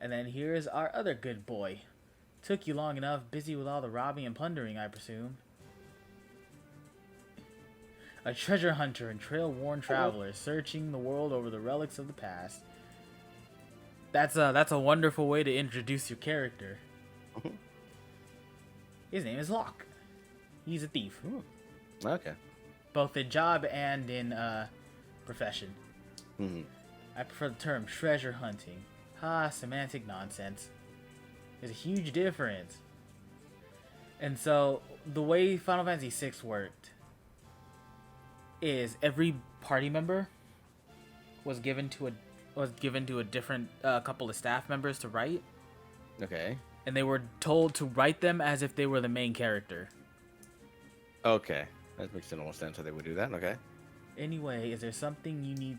And then here's our other good boy. Took you long enough, busy with all the robbing and plundering, I presume. A treasure hunter and trail-worn traveler searching the world over the relics of the past. That's a wonderful way to introduce your character. His name is Locke. He's a thief. Ooh. Okay. Both in job and in profession. I prefer the term treasure hunting. Semantic nonsense. There's a huge difference. And so, the way Final Fantasy VI worked is every party member was given to a different couple of staff members to write. Okay. And they were told to write them as if they were the main character. Okay. That makes no sense how they would do that. Okay. Anyway, is there something you need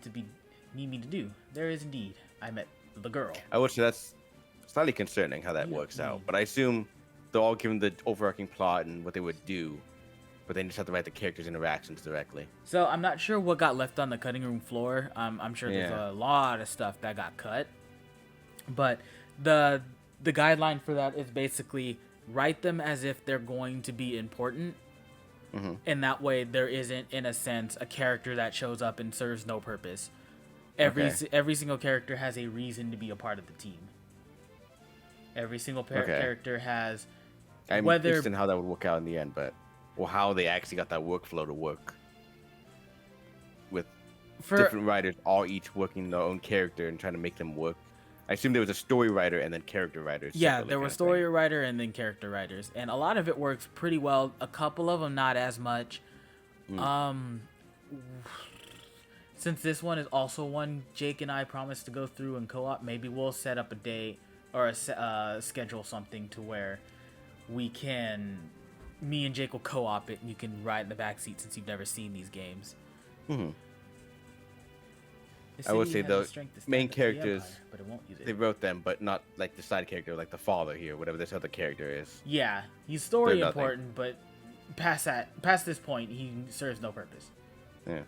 me to do? There is indeed. I met the girl. I would say that's slightly concerning how that works out. But I assume they're all given the overarching plot and what they would do, but they just have to write the characters' interactions directly. So I'm not sure what got left on the cutting room floor. I'm sure there's a lot of stuff that got cut. But the guideline for that is basically write them as if they're going to be important. And that way there isn't, in a sense, a character that shows up and serves no purpose. Every single character has a reason to be a part of the team. Every single character has... I'm interested in how that would work out in the end, but... Or how they actually got that workflow to work. With different writers all each working their own character and trying to make them work. I assume there was a story writer and then character writers. Yeah, there was story writer and then character writers. And a lot of it works pretty well. A couple of them not as much. Since this one is also one Jake and I promised to go through and co-op, maybe we'll set up a day or schedule something to where me and Jake will co-op it and you can ride in the backseat since you've never seen these games. I would say the main characters, they wrote them, but not like the side character, like the father here, whatever this other character is. Yeah, he's story important, but past this point, he serves no purpose. Yeah.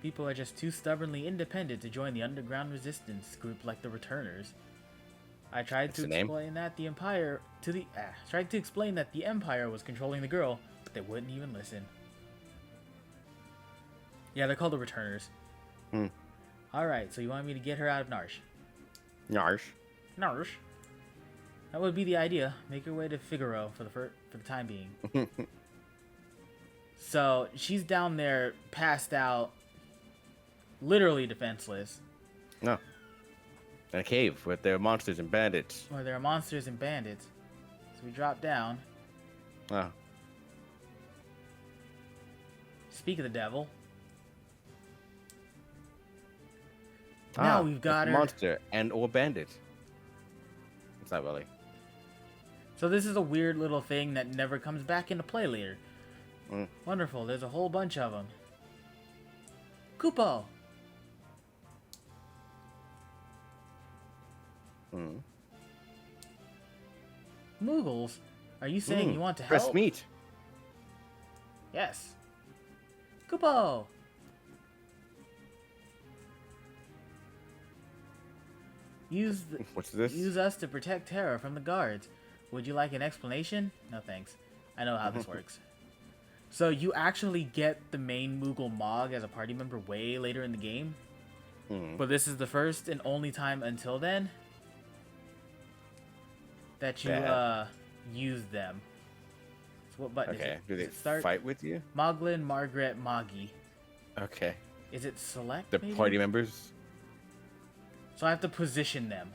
People are just too stubbornly independent to join the underground resistance group like the Returners. I tried to explain that the Empire was controlling the girl, but they wouldn't even listen. Yeah, they're called the Returners. Alright, so you want me to get her out of Narsh? Narsh? That would be the idea. Make her way to Figaro for the time being. So, she's down there, passed out, literally defenseless. No. In a cave where there are monsters and bandits. So we drop down. Oh. Speak of the devil. Now we've got her. Monster and or bandit. It's not really. So this is a weird little thing that never comes back into play later. Wonderful. There's a whole bunch of them. Kupo. Moogles? Are you saying you want to help? Press meat. Yes. Kupo. What's this? Use us to protect Terra from the guards. Would you like an explanation? No thanks. I know how this works. So you actually get the main Moogle Mog as a party member way later in the game. But this is the first and only time until then that you use them. So what button is it? Do they fight with you? Moglin, Margaret, Moggy. Okay. Is it select? The maybe? party members? So I have to position them.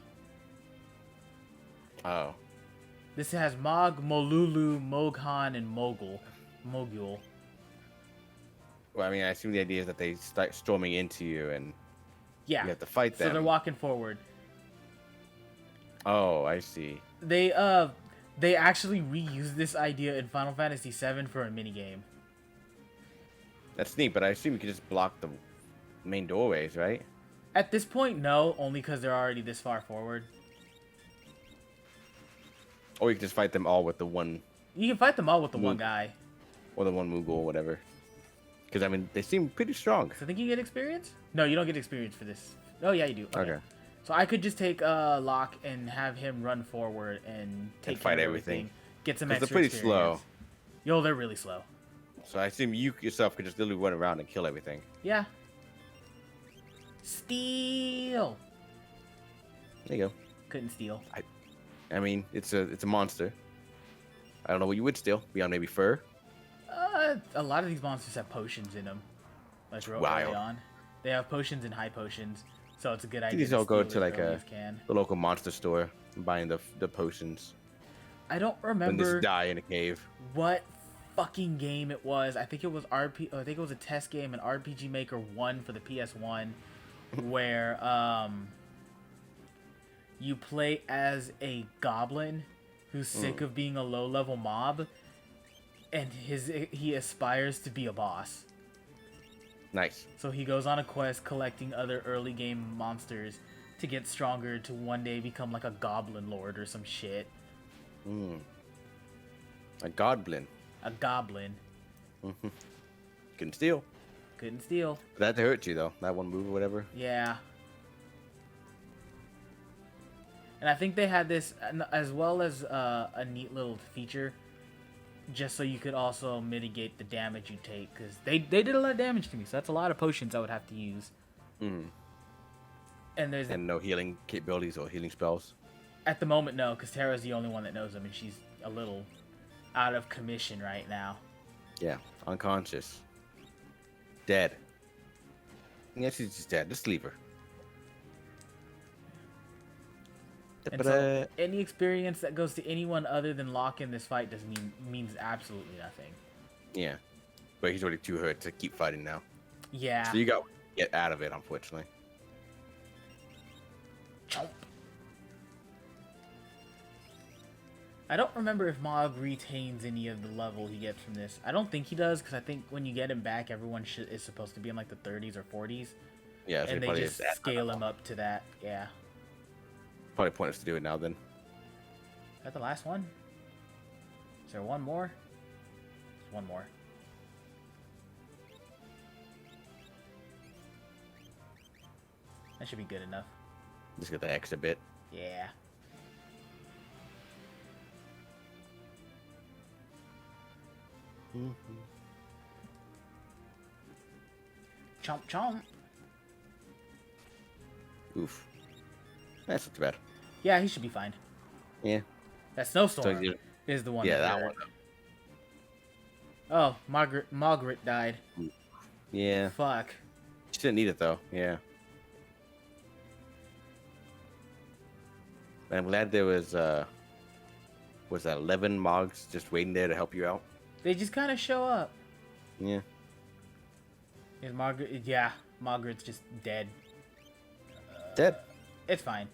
Oh. This has Mog, Molulu, Moghan, and Mogul. Well, I mean, I assume the idea is that they start storming into you and you have to fight them. So they're walking forward. Oh, I see. They actually reused this idea in Final Fantasy VII for a minigame. That's neat, but I assume you could just block the main doorways, right? At this point, no, only because they're already this far forward. Or you can just fight them all with the one... You can fight them all with the one guy. Or the one Moogle or whatever. Because, I mean, they seem pretty strong. So I think you get experience? No, you don't get experience for this. Oh, yeah, you do. Okay. So I could just take Locke and have him run forward and take fight care of everything. Get some extra they're pretty experience. slow. Yo, they're really slow. So I assume you yourself could just literally run around and kill everything. Yeah. Steal. There you go. Couldn't steal. I mean, it's a monster. I don't know what you would steal beyond maybe fur. A lot of these monsters have potions in them. Like real early on, they have potions and high potions, so it's a good idea. These all go to like the local monster store and buying the potions. I don't remember. And just die in a cave. What fucking game it was? I think it was I think it was a test game, an RPG Maker 1 for the PS1, where you play as a goblin who's sick of being a low-level mob, and he aspires to be a boss. Nice. So he goes on a quest collecting other early game monsters to get stronger to one day become like a goblin lord or some shit. A goblin. A goblin. Couldn't steal. Couldn't steal. That hurt you though. That one move or whatever. Yeah. And I think they had this as well as a neat little feature, just so you could also mitigate the damage you take, because they did a lot of damage to me, so that's a lot of potions I would have to use. And there's no healing capabilities or healing spells. At the moment, no, because Tara's the only one that knows them, and she's a little out of commission right now. Yeah, unconscious, dead. Yeah, she's just dead. Just leave her. And so any experience that goes to anyone other than Locke in this fight means absolutely nothing. Yeah, but he's already too hurt to keep fighting now. Yeah. So you got to get out of it, unfortunately. Chomp. I don't remember if Mog retains any of the level he gets from this. I don't think he does, because I think when you get him back, everyone is supposed to be in like the 30s or 40s. Yeah, so and they just scale him up to that. Yeah. Probably pointless to do it now then. Is that the last one? Is there one more? There's one more. That should be good enough. Just get the extra bit. Yeah. Chomp chomp. Oof. That's not too bad. Yeah, he should be fine. Yeah. That snowstorm is the one. Yeah, that one. Oh, Margaret died. Yeah. Fuck. She didn't need it though. Yeah. I'm glad there was that 11 Mogs just waiting there to help you out. They just kind of show up. Yeah. Is Margaret? Yeah, Margaret's just dead. Dead. It's fine.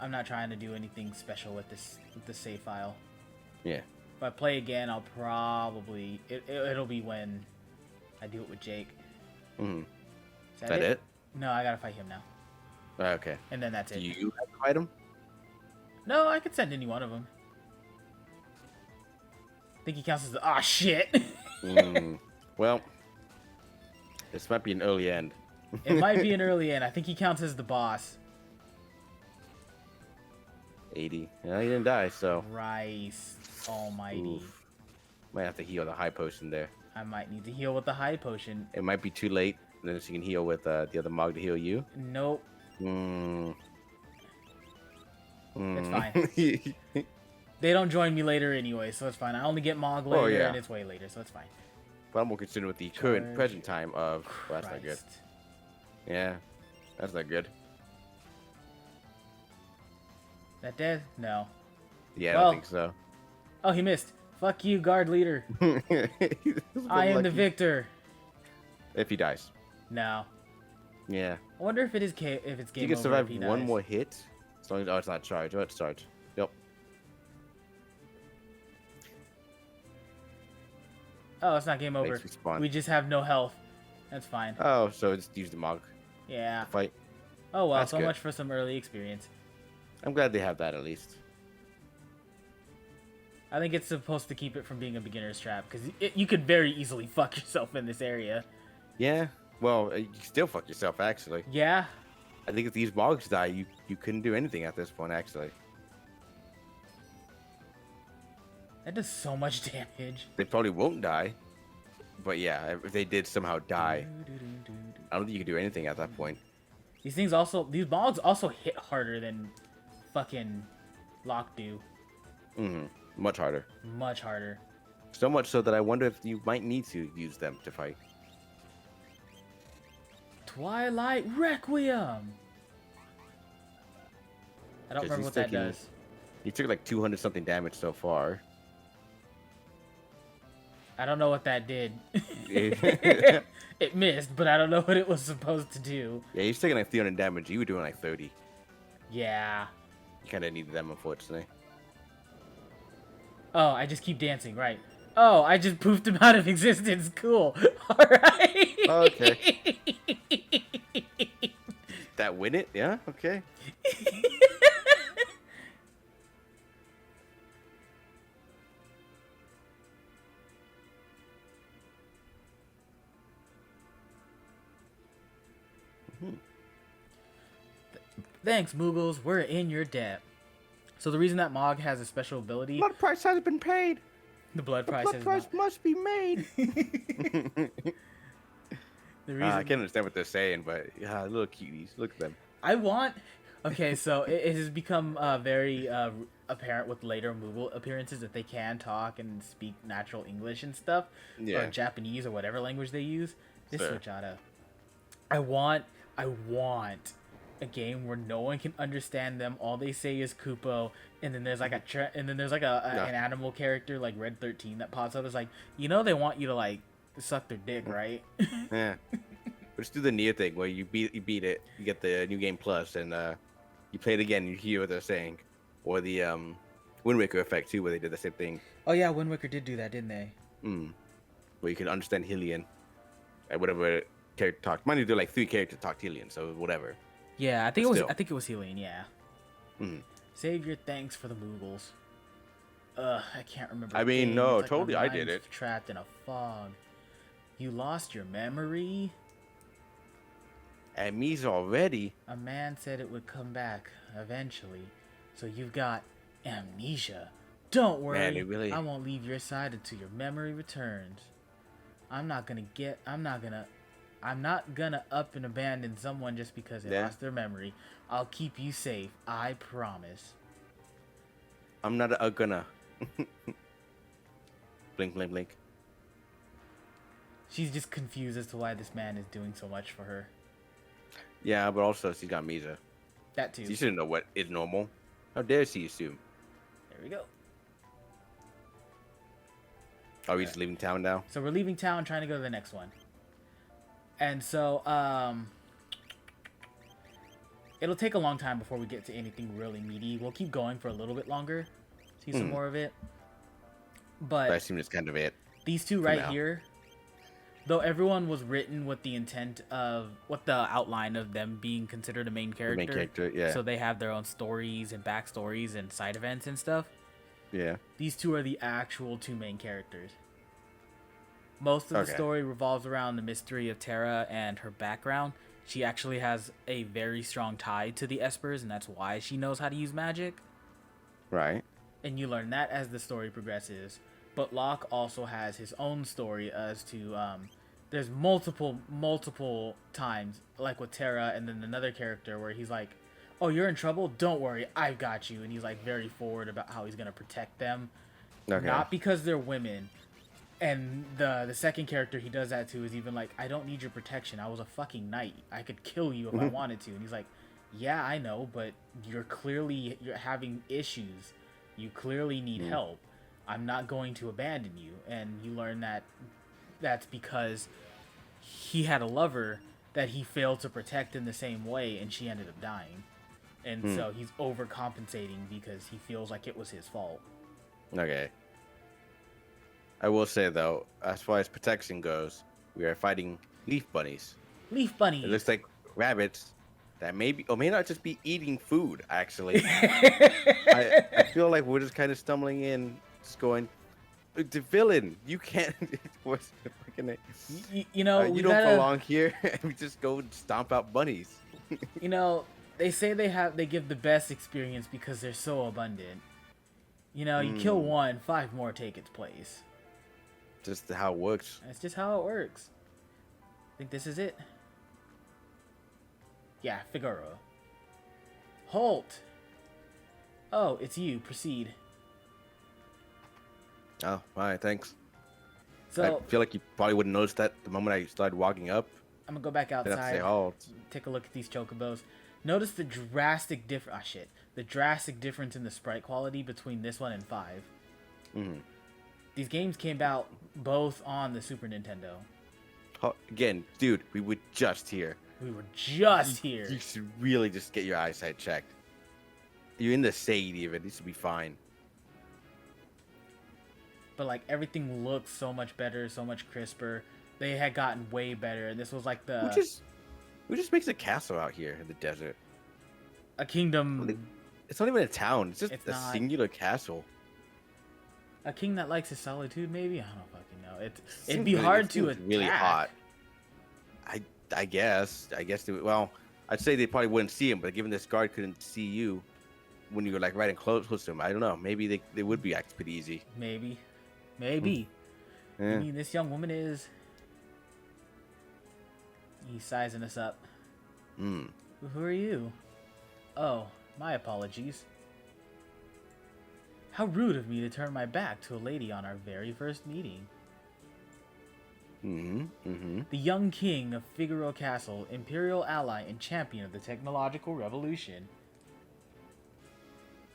I'm not trying to do anything special with the save file. Yeah. If I play again, I'll probably it'll be when I do it with Jake. Mm-hmm. Is that it? No, I gotta fight him now. Okay. And then that's it. Do you have to fight him? No, I could send any one of them. I think he counts as the shit. Well, this might be an early end. It might be an early end. I think he counts as the boss. 80. Yeah, he didn't die, so. Christ almighty. Oof. Might have to heal the high potion there. I might need to heal with the high potion. It might be too late. Then she can heal with the other Mog to heal you. Nope. It's fine. They don't join me later anyway, so it's fine. I only get Mog later, and it's way later, so it's fine. But I'm more concerned with the present time of... Well, that's not good. Yeah, that's not good. That dead? No. Yeah, I don't think so. Oh, he missed. Fuck you, guard leader. I am the victor. If he dies. No. Yeah. I wonder if it's game over. You can survive one more hit. As long as it's not charged. Oh, it's charged. Yep. Oh, it's not game over. We just have no health. That's fine. Oh, so just use the Mog. Yeah. Fight. Oh well, so much for some early experience. I'm glad they have that at least. I think it's supposed to keep it from being a beginner's trap, because you could very easily fuck yourself in this area. Yeah. Well, you can still fuck yourself, actually. Yeah. I think if these Mogs die, you you couldn't do anything at this point, actually. That does so much damage. They probably won't die. But yeah, if they did somehow die, I don't think you can do anything at that point. These mods also hit harder than fucking Locke do. Much harder. Much harder. So much so that I wonder if you might need to use them to fight. Twilight Requiem! I don't remember what that does. He took like 200 something damage so far. I don't know what that did. It missed, but I don't know what it was supposed to do. Yeah, he's taking like 300 damage. You were doing like 30. Yeah. You kind of needed them, unfortunately. Oh, I just keep dancing, right. Oh, I just poofed him out of existence. Cool. Alright. Okay. That win it? Yeah, okay. Thanks, Moogles. We're in your debt. So the reason that Mog has a special ability... Blood price has been paid. The blood price must be made. The reason... I can't understand what they're saying, but yeah, little cuties. Look at them. I want... Okay, so it has become very apparent with later Moogle appearances that they can talk and speak natural English and stuff. Yeah. Or Japanese or whatever language they use. This switch oughta... I want a game where no one can understand them. All they say is Kupo, and then there's like an animal character like Red 13 that pops up. It's like, you know, they want you to like suck their dick, right? Yeah. Just do the Nier thing where you beat it, you get the new game plus, and you play it again, and you hear what they're saying, or the Wind Waker effect too, where they did the same thing. Oh yeah, Wind Waker did do that, didn't they? Where you can understand Hylian, and whatever character talked. Mind you, there are like 3 characters talked Hylian, so whatever. Yeah, I think it was Hylian. Yeah. Save your thanks for the Moogles. I can't remember. I mean, no, like totally, I did it. Trapped in a fog. You lost your memory. Amnesia already. A man said it would come back eventually, so you've got amnesia. Don't worry, Man, really... I won't leave your side until your memory returns. I'm not gonna up and abandon someone just because they lost their memory. I'll keep you safe. I promise. I'm not gonna. Blink, blink, blink. She's just confused as to why this man is doing so much for her. Yeah, but also she's got amnesia. That too. She shouldn't know what is normal. How dare she assume? There we go. Are we just leaving town now? So we're leaving town, trying to go to the next one. And so, it'll take a long time before we get to anything really meaty. We'll keep going for a little bit longer, see some more of it. But I assume it's kind of it. These two right here, though everyone was written with the intent of what the outline of them being considered a main character. The main character, yeah. So they have their own stories and backstories and side events and stuff. Yeah. These two are the actual 2 main characters. Most of the story revolves around the mystery of Terra and her background. She actually has a very strong tie to the Espers, and that's why she knows how to use magic. Right. And you learn that as the story progresses. But Locke also has his own story as to... there's multiple times, like with Terra and then another character, where he's like, oh, you're in trouble? Don't worry, I've got you. And he's like very forward about how he's going to protect them. Okay. Not because they're women. And the second character he does that to is even like, I don't need your protection. I was a fucking knight. I could kill you if I wanted to. And he's like, yeah, I know, but you're having issues. You clearly need help. I'm not going to abandon you. And you learn that that's because he had a lover that he failed to protect in the same way, and she ended up dying. And so he's overcompensating because he feels like it was his fault. Okay. I will say, though, as far as protection goes, we are fighting leaf bunnies. Leaf bunnies. It looks like rabbits that may be, or may not just be eating food, actually. I feel like we're just kind of stumbling in, just going, the villain, you can't, what's the fucking name? You know, you don't belong here, and we just go and stomp out bunnies. You know, They say they give the best experience because they're so abundant. You know, you kill one, 5 more take its place. Just how it works. That's just how it works. I think this is it. Yeah, Figaro. Halt! Oh, it's you. Proceed. Oh, alright, thanks. So I feel like you probably wouldn't notice that the moment I started walking up. I'm gonna go back I'd have to outside. say halt. Take a look at these chocobos. Notice the drastic difference. Ah, shit. The drastic difference in the sprite quality between this one and 5. Mm-hmm. These games came out both on the Super Nintendo. Again, dude, we were just here. We were just here. You should really just get your eyesight checked. You're in the shade even. This should be fine. But like everything looks so much better, so much crisper. They had gotten way better, and this was like the who just makes a castle out here in the desert? A kingdom. It's not even a town. It's just It's a not. singular castle. A king that likes his solitude, maybe? I don't fucking know. It'd be hard to attack. Really hot. I guess. Well, I'd say they probably wouldn't see him, but given this guard couldn't see you when you were like right close to him, I don't know. Maybe they would be acting pretty easy. Maybe. Yeah. I mean, this young woman is. He's sizing us up. Hmm. Who are you? Oh, my apologies. How rude of me to turn my back to a lady on our very first meeting. The young king of Figaro Castle, imperial ally and champion of the technological revolution.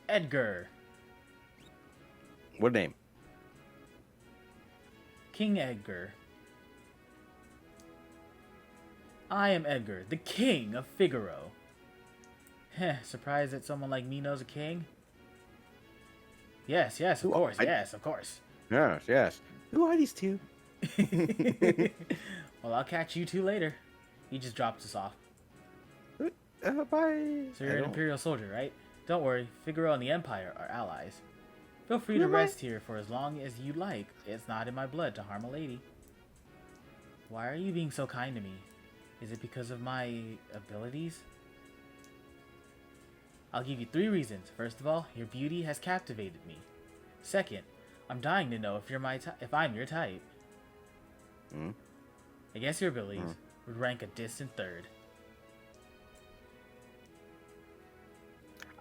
Edgar. What name? King Edgar. I am Edgar, the king of Figaro. Heh, surprised that someone like me knows a king? Yes, of course, yes, of course. Yes. Who are these two? Well, I'll catch you two later. He just drops us off. Bye. So you're an Imperial soldier, right? Don't worry, Figaro and the Empire are allies. Feel free to rest here for as long as you like. It's not in my blood to harm a lady. Why are you being so kind to me? Is it because of my abilities? I'll give you 3 reasons. First of all, your beauty has captivated me. Second, I'm dying to know if I'm your type. I guess your abilities would rank a distant third.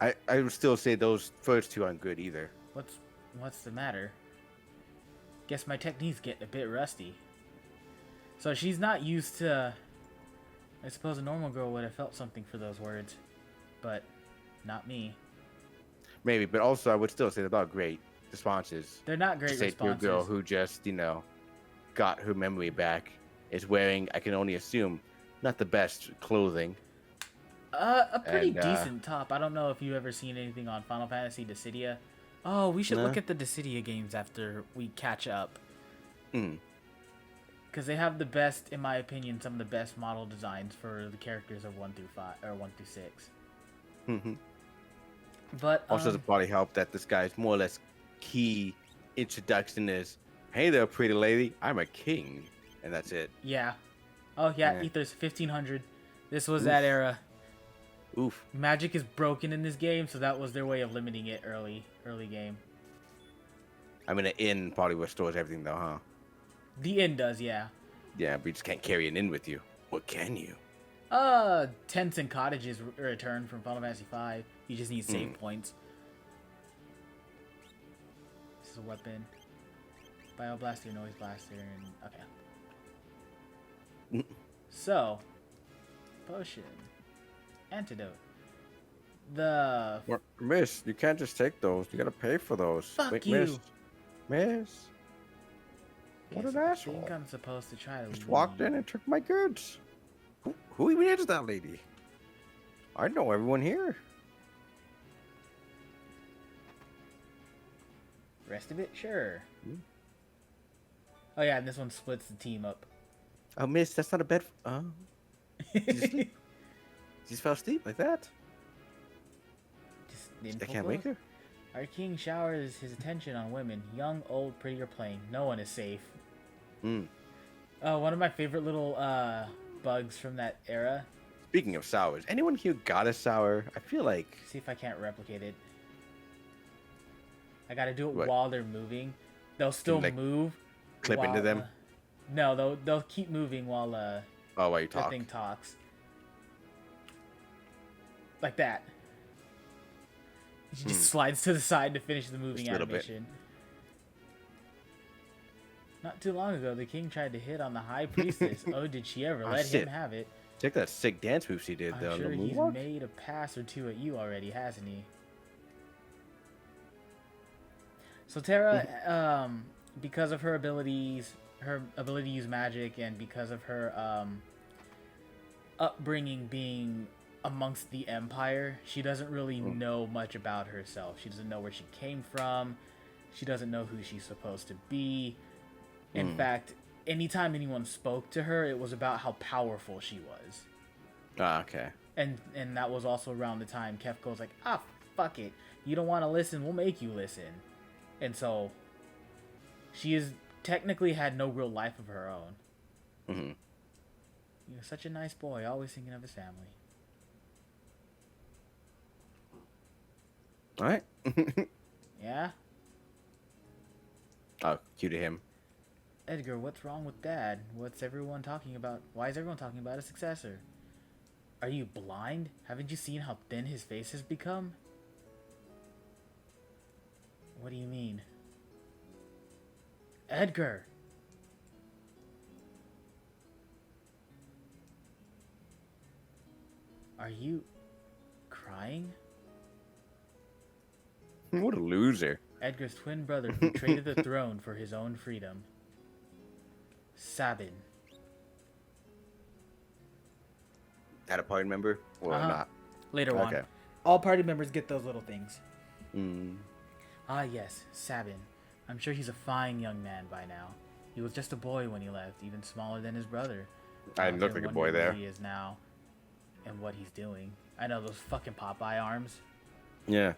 I would still say those first 2 aren't good either. What's the matter? Guess my technique's getting a bit rusty. So she's not used to... I suppose a normal girl would have felt something for those words. But not me. Maybe, but also I would still say they're not great responses. They're not great responses. To a girl who just, got her memory back, is wearing, I can only assume, not the best clothing. A pretty decent top. I don't know if you've ever seen anything on Final Fantasy Dissidia. Oh, we should look at the Dissidia games after we catch up. Because they have the best, in my opinion, some of the best model designs for the characters of 1 through 5 or 1 through 6. But also, does probably help that this guy's more or less key introduction is, "Hey there, pretty lady, I'm a king," and that's it. Yeah. Oh yeah, Ether's 1500. This was that era. Oof. Magic is broken in this game, so that was their way of limiting it early game. I mean, an inn probably restores everything, though, huh? The inn does, yeah. Yeah, but you just can't carry an inn with you. What can you? Tents and cottages return from Final Fantasy V. You just need save points. This is a weapon. Bioblaster, Noise Blaster, and... Okay. So, potion. Antidote. Miss, you can't just take those. You gotta pay for those. Fuck you. Miss. What an asshole. I think I'm supposed to try to just walked in and took my goods. Who even is that lady? I know everyone here. Rest of it? Sure. Oh yeah, and this one splits the team up. Oh, miss, that's not a bed. Oh. You just fell asleep like that? I can't wake her. Our king showers his attention on women, young, old, pretty, or plain. No one is safe. One of my favorite little bugs from that era Speaking of sours, anyone here got a sour? I feel like... See if I can't replicate it. I gotta do it What? while they're moving. They'll still like, move. clip while, into them? No, they'll keep moving while while you the talk. thing talks. Like that. She just slides to the side to finish the moving animation. Not too long ago, the king tried to hit on the high priestess. Oh, did she ever let him have it? Check that sick dance move she did, though. I'm sure he's made a pass or two at you already, hasn't he? So Terra, because of her abilities, her ability to use magic, and because of her upbringing being amongst the Empire, she doesn't really know much about herself. She doesn't know where she came from. She doesn't know who she's supposed to be. In fact, anytime anyone spoke to her, it was about how powerful she was. Ah, okay. And that was also around the time Kefka was like, fuck it. You don't want to listen, we'll make you listen. And so, she is technically had no real life of her own. Mm-hmm. You're such a nice boy, always thinking of his family. Alright. Yeah? Oh, cue to him. Edgar, what's wrong with Dad? What's everyone talking about? Why is everyone talking about a successor? Are you blind? Haven't you seen how thin his face has become? What do you mean? Edgar! Are you crying? What a loser. Edgar's twin brother who traded the throne for his own freedom. Sabin. Had a party member or not? Later on. All party members get those little things. Mm. Ah, yes, Sabin. I'm sure he's a fine young man by now. He was just a boy when he left, even smaller than his brother. I didn't look like a boy there. Where he is now, and what he's doing. I know those fucking Popeye arms. Yeah.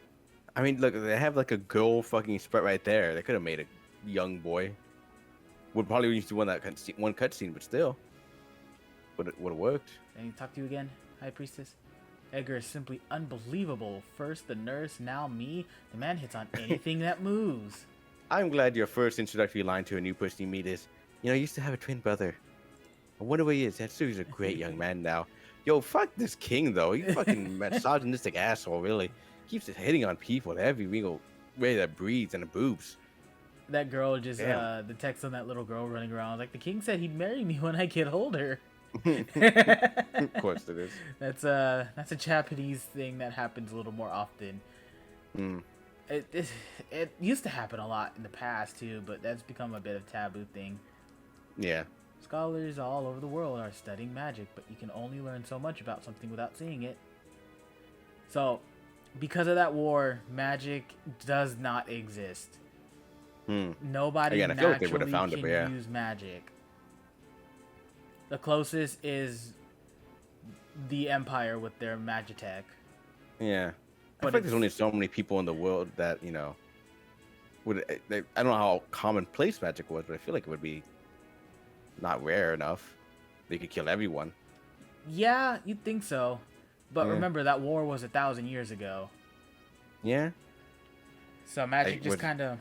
I mean, look, they have like a girl fucking sprite right there. They could have made a young boy. Would probably use one cutscene, but still, would have worked. I need to talk to you again, High Priestess. Edgar is simply unbelievable. First the nurse, now me. The man hits on anything that moves. I'm glad your first introductory line to a new person you meet is, I used to have a twin brother. I wonder where he is. That dude's a great young man now. Yo, fuck this king though. He's fucking misogynistic asshole, really. Keeps hitting on people every single way that breathes and the boobs. That girl just, the text on that little girl running around, like, the king said he'd marry me when I get older. Of course it is. That's a Japanese thing that happens a little more often. It used to happen a lot in the past too, but that's become a bit of a taboo thing. Yeah. Scholars all over the world are studying magic, but you can only learn so much about something without seeing it. So, because of that war, magic does not exist. Nobody naturally can use magic. The closest is the Empire with their Magitech. Yeah. I feel like there's only so many people in the world that, would... I don't know how commonplace magic was, but I feel like it would be not rare enough. They could kill everyone. Yeah, you'd think so. But remember, that war was 1,000 years ago. Yeah. So magic just kind of...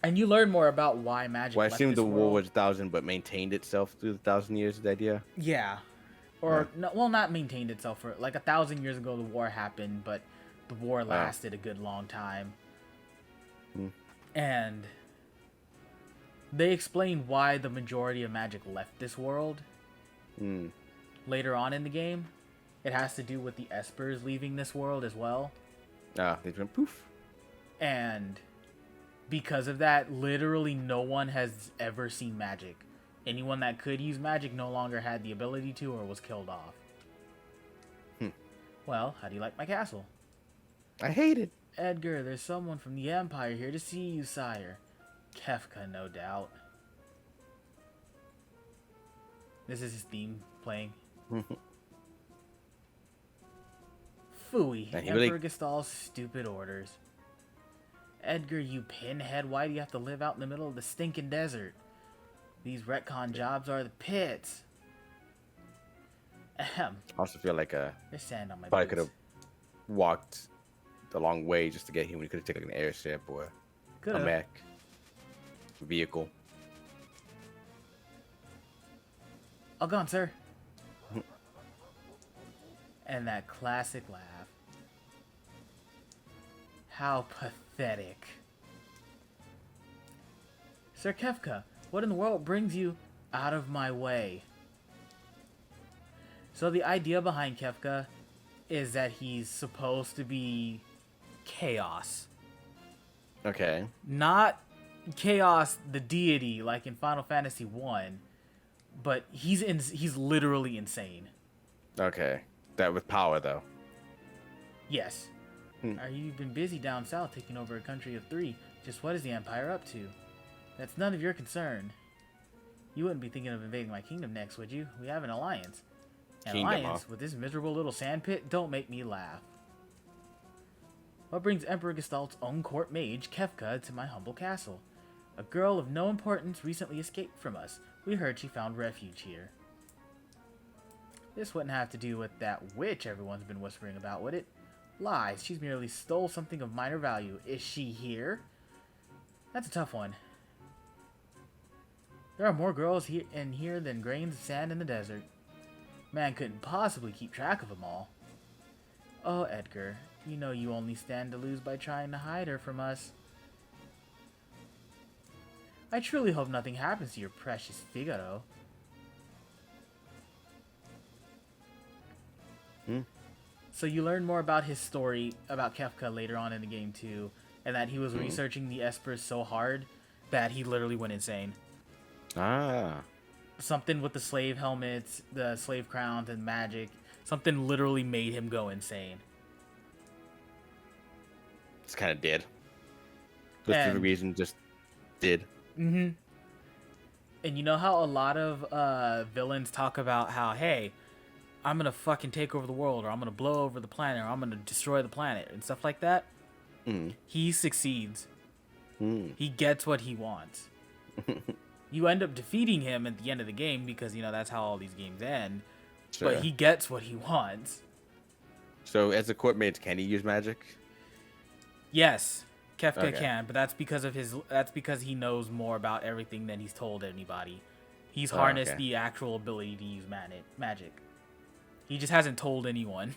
And you learn more about why magic I assume the war was 1,000, but maintained itself through the 1,000 years, the idea? Yeah. Or, not maintained itself. For like 1,000 years ago, the war happened, but the war lasted a good long time. And they explain why the majority of magic left this world later on in the game. It has to do with the Espers leaving this world as well. They went poof. And because of that, literally no one has ever seen magic. Anyone that could use magic no longer had the ability to or was killed off. Well, how do you like my castle? I hate it. Edgar, there's someone from the Empire here to see you, sire. Kefka, no doubt. This is his theme playing. Phooey, Emperor Gestal's stupid orders. Edgar, you pinhead, why do you have to live out in the middle of the stinking desert? These retcon jobs are the pits. Ahem. I also feel like There's sand on my probably boots. could have walked the long way just to get here when you could have taken an airship or a mech vehicle. All gone, sir. And that classic laugh. How pathetic. Sir Kefka, what in the world brings you out of my way? So the idea behind Kefka is that he's supposed to be chaos. Okay. Not chaos the deity like in Final Fantasy 1, but he's literally insane. Okay. That with power though. Yes. Are you been busy down south taking over a country of 3? Just what is the Empire up to? That's none of your concern. You wouldn't be thinking of invading my kingdom next, would you? We have an alliance. An alliance with this miserable little sandpit? Don't make me laugh. What brings Emperor Gestalt's own court mage, Kefka, to my humble castle? A girl of no importance recently escaped from us. We heard she found refuge here. This wouldn't have to do with that witch everyone's been whispering about, would it? Lies. She's merely stole something of minor value. Is she here? That's a tough one. There are more girls in here than grains of sand in the desert. Man couldn't possibly keep track of them all. Oh, Edgar, you know you only stand to lose by trying to hide her from us. I truly hope nothing happens to your precious Figaro. So you learn more about his story, about Kefka later on in the game too, and that he was researching the Espers so hard that he literally went insane. Something with the slave helmets, the slave crowns, and magic. Something literally made him go insane. It's kind of dead. Just for the reason, just did. Mm-hmm. And you know how a lot of villains talk about how, hey, I'm gonna fucking take over the world, or I'm gonna blow over the planet, or I'm gonna destroy the planet, and stuff like that? He succeeds. He gets what he wants. You end up defeating him at the end of the game because, you know, that's how all these games end. Sure. But he gets what he wants. So, as a court mage, can he use magic? Yes, Kefka can, but that's because he knows more about everything than he's told anybody. He's harnessed the actual ability to use magic. He just hasn't told anyone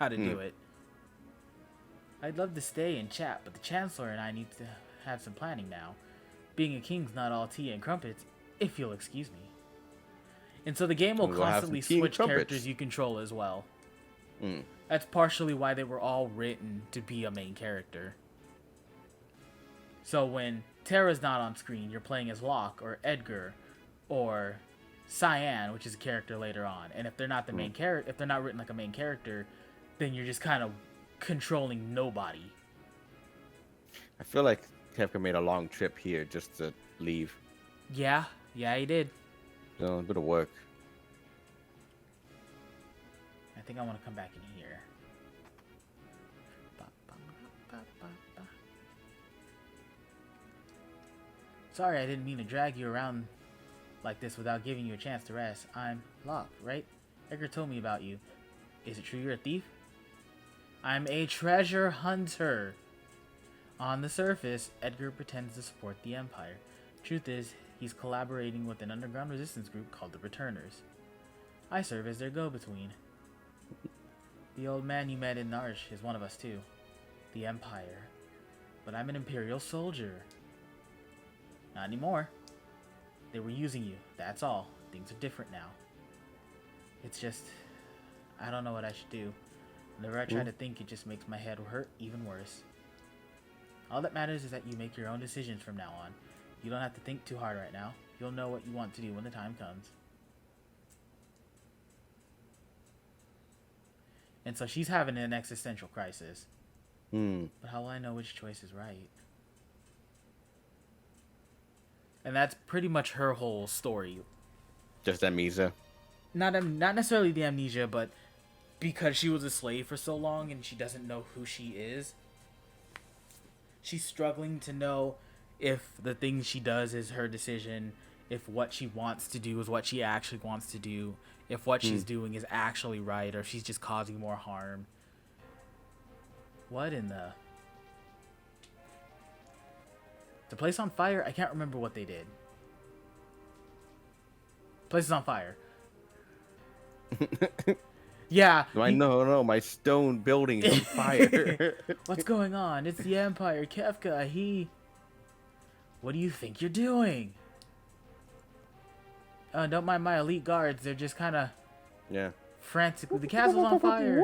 how to do it. I'd love to stay and chat, but the Chancellor and I need to have some planning now. Being a king's not all tea and crumpets, if you'll excuse me. And so the game will constantly switch characters you control as well. That's partially why they were all written to be a main character. So when Terra's not on screen, you're playing as Locke or Edgar or Cyan, which is a character later on. And if they're not the main character, if they're not written like a main character, then you're just kind of controlling nobody. I feel like Kefka made a long trip here just to leave. Yeah, he did. So, a bit of work. I think I want to come back in here. Sorry, I didn't mean to drag you around like this without giving you a chance to rest. I'm Locke, right? Edgar told me about you. Is it true you're a thief? I'm a treasure hunter. On the surface, Edgar pretends to support the Empire. Truth is, he's collaborating with an underground resistance group called the Returners. I serve as their go-between. The old man you met in Narsh is one of us too. The Empire. But I'm an Imperial soldier. Not anymore. They were using you, that's all. Things are different now. It's just, I don't know what I should do. Whenever I try to think, it just makes my head hurt even worse. All that matters is that you make your own decisions from now on. You don't have to think too hard right now. You'll know what you want to do when the time comes. And so she's having an existential crisis. But how will I know which choice is right? And that's pretty much her whole story. Just amnesia? Not necessarily the amnesia, but because she was a slave for so long and she doesn't know who she is. She's struggling to know if the thing she does is her decision if what she wants to do is what she actually wants to do, if what she's doing is actually right, or if she's just causing more harm. What in the... The place on fire? I can't remember what they did. Place is on fire. Yeah. No, my stone building is on fire. What's going on? It's the Empire. Kefka, What do you think you're doing? Don't mind my elite guards. They're just kind of... Yeah. Frantically. The castle's on fire.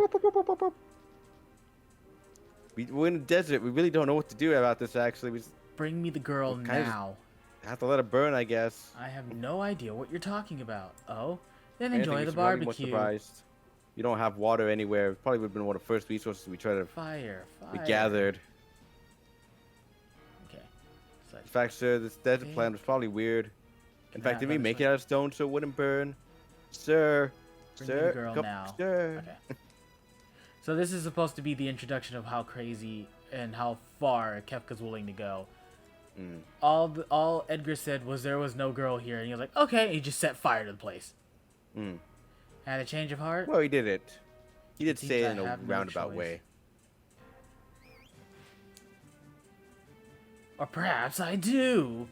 We're in the desert. We really don't know what to do about this, actually. Bring me the girl now. Have to let it burn, I guess. I have no idea what you're talking about. Oh? Then enjoy the barbecue. Surprised. You don't have water anywhere. Probably would have been one of the first resources we tried to... We gathered. Okay. In fact, sir, this desert plan was probably weird. In fact, did we make it out of stone so it wouldn't burn? Sir. Bring me the girl now. Sir. Okay. So this is supposed to be the introduction of how crazy and how far Kefka's willing to go. All Edgar said was there was no girl here, and he was like, okay, and he just set fire to the place. Had a change of heart? Well, he did it. He did say it in a roundabout way. Or perhaps I do.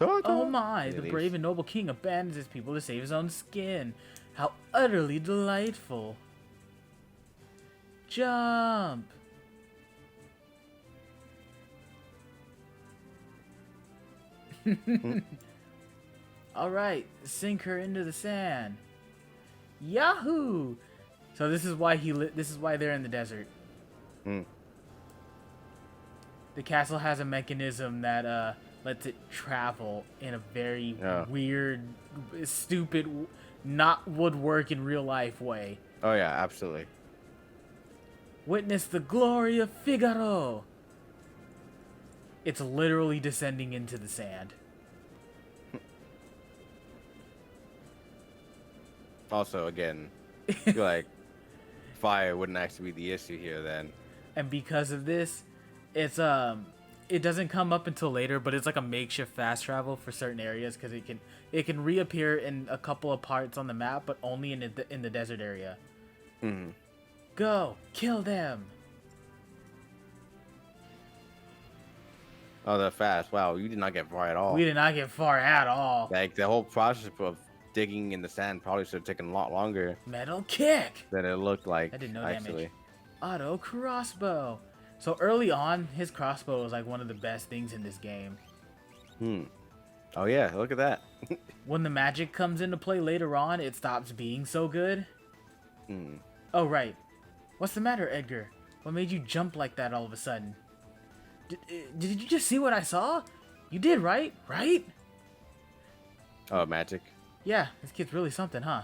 Oh my, the brave and noble king abandons his people to save his own skin. How utterly delightful. Jump. Alright, sink her into the sand. Yahoo! So this is why this is why they're in the desert. The castle has a mechanism that lets it travel in a very weird, stupid, not would work in real life way. Oh yeah, absolutely. Witness the glory of Figaro. It's literally descending into the sand. Also, again, I feel like fire wouldn't actually be the issue here then. And because of this, it's it doesn't come up until later, but it's like a makeshift fast travel for certain areas because it can reappear in a couple of parts on the map, but only in the desert area. Go kill them. Oh, they're fast. Wow, you did not get far at all. We did not get far at all. Like the whole process of digging in the sand probably should have taken a lot longer. Metal kick. Than it looked like. That did no damage. Auto crossbow. So early on, his crossbow was like one of the best things in this game. Oh yeah, look at that. When the magic comes into play later on, it stops being so good. Oh right. What's the matter, Edgar? What made you jump like that all of a sudden? Did you just see what I saw? You did, right? Right? Oh, magic. Yeah, this kid's really something, huh?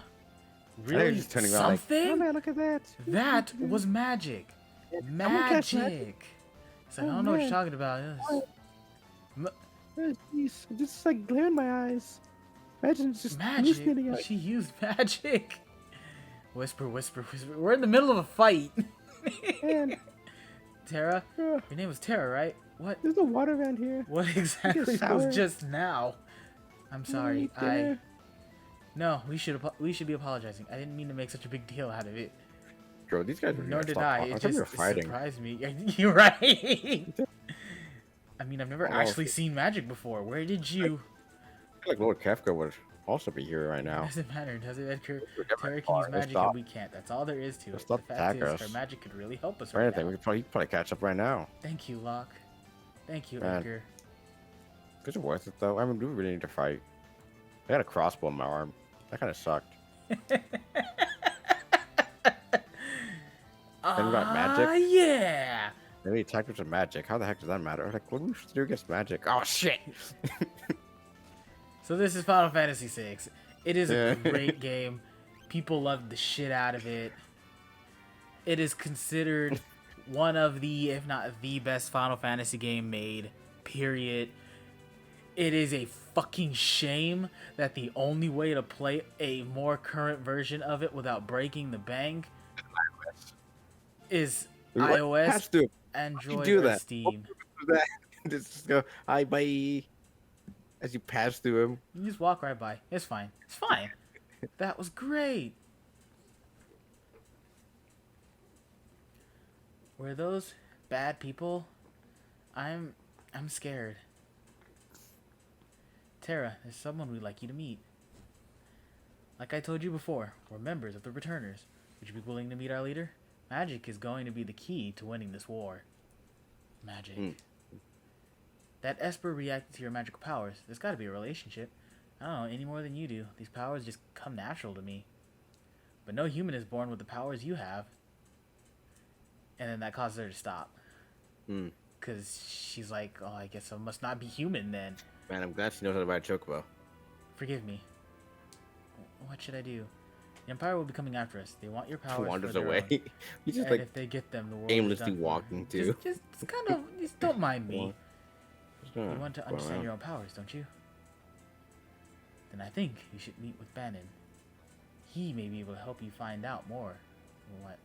Really just turning around something? Like, oh man, look at that. That was magic. Magic. It's like, I don't know what you're talking about. Jeez, just like glare in my eyes. Imagine it's just magic. She used magic. Whisper, whisper, whisper. We're in the middle of a fight. Tara? Your name was Tara, right? What? There's no water around here. What exactly was just now? I'm sorry. No, we should be apologizing. I didn't mean to make such a big deal out of it. Bro, these guys. Nor did I. It just surprised me. You're right. I mean, I've never actually seen magic before. Where did you? I feel like Lord Kefka would also be here right now. Doesn't matter, does it, Edgar? Tara can use magic and we can't. That's all there is to it. The fact is, her magic could really help us right now. We could probably catch up right now. Thank you, Locke. Thank you, Edgar. Is it worth it though? I mean, do we really need to fight? I got a crossbow in my arm. That kind of sucked. And we got magic. Yeah. Then we attacked with magic. How the heck does that matter? Like, what do we do against magic? Oh shit! So this is Final Fantasy VI. It is a great game. People love the shit out of it. It is considered one of the, if not the best Final Fantasy game made. Period. It is a fucking shame that the only way to play a more current version of it without breaking the bank is iOS, Android, or Steam. Just go, hi, bye. as you pass through him. You just walk right by. It's fine. It's fine. That was great. Were those bad people? I'm scared. Tara, there's someone we'd like you to meet. Like I told you before, we're members of the Returners. Would you be willing to meet our leader? Magic is going to be the key to winning this war. Magic. That Esper reacted to your magical powers. There's got to be a relationship. I don't know any more than you do. These powers just come natural to me. But no human is born with the powers you have. And then that causes her to stop. Because she's like, oh, I guess I must not be human then. Man, I'm glad she knows how to ride a chocobo. Forgive me. What should I do? The Empire will be coming after us. They want your powers. Wanders for their away. own. He's just And like if they get them, the world aimlessly is done. walking too. Just kind of, just don't mind me. You You want to understand your own powers, don't you? Then I think you should meet with Bannon. He may be able to help you find out more. What?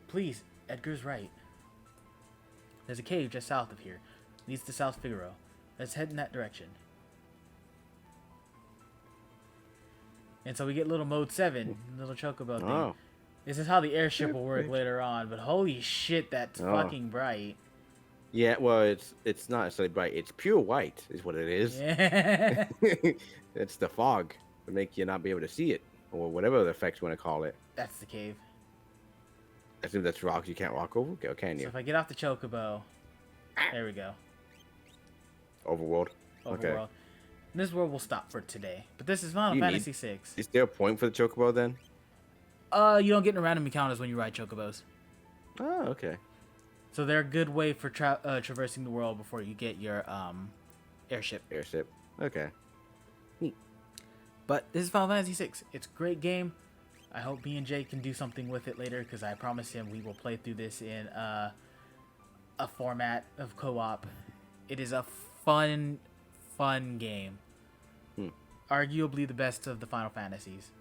Please, Edgar's right. There's a cave just south of here. Leads to South Figaro. Let's head in that direction. And so we get little mode 7, little chocobo thing. Oh. This is how the airship will work later on, but holy shit, that's fucking bright. Yeah, well, it's not necessarily bright. It's pure white, is what it is. Yeah. It's the fog to make you not be able to see it, or whatever the effects you want to call it. That's the cave. I assume that's rocks you can't walk over. Okay, can you? So if I get off the chocobo, there we go. Overworld. Okay. Overworld. This world will stop for today. But this is Final Fantasy VI. Is there a point for the chocobo then? You don't get any random encounters when you ride chocobos. Oh, okay. So they're a good way for traversing the world before you get your airship. Airship. Okay. Neat. But this is Final Fantasy VI. It's a great game. I hope me and Jay can do something with it later, because I promised him we will play through this in a format of co-op. It is a fun game. Arguably the best of the Final Fantasies.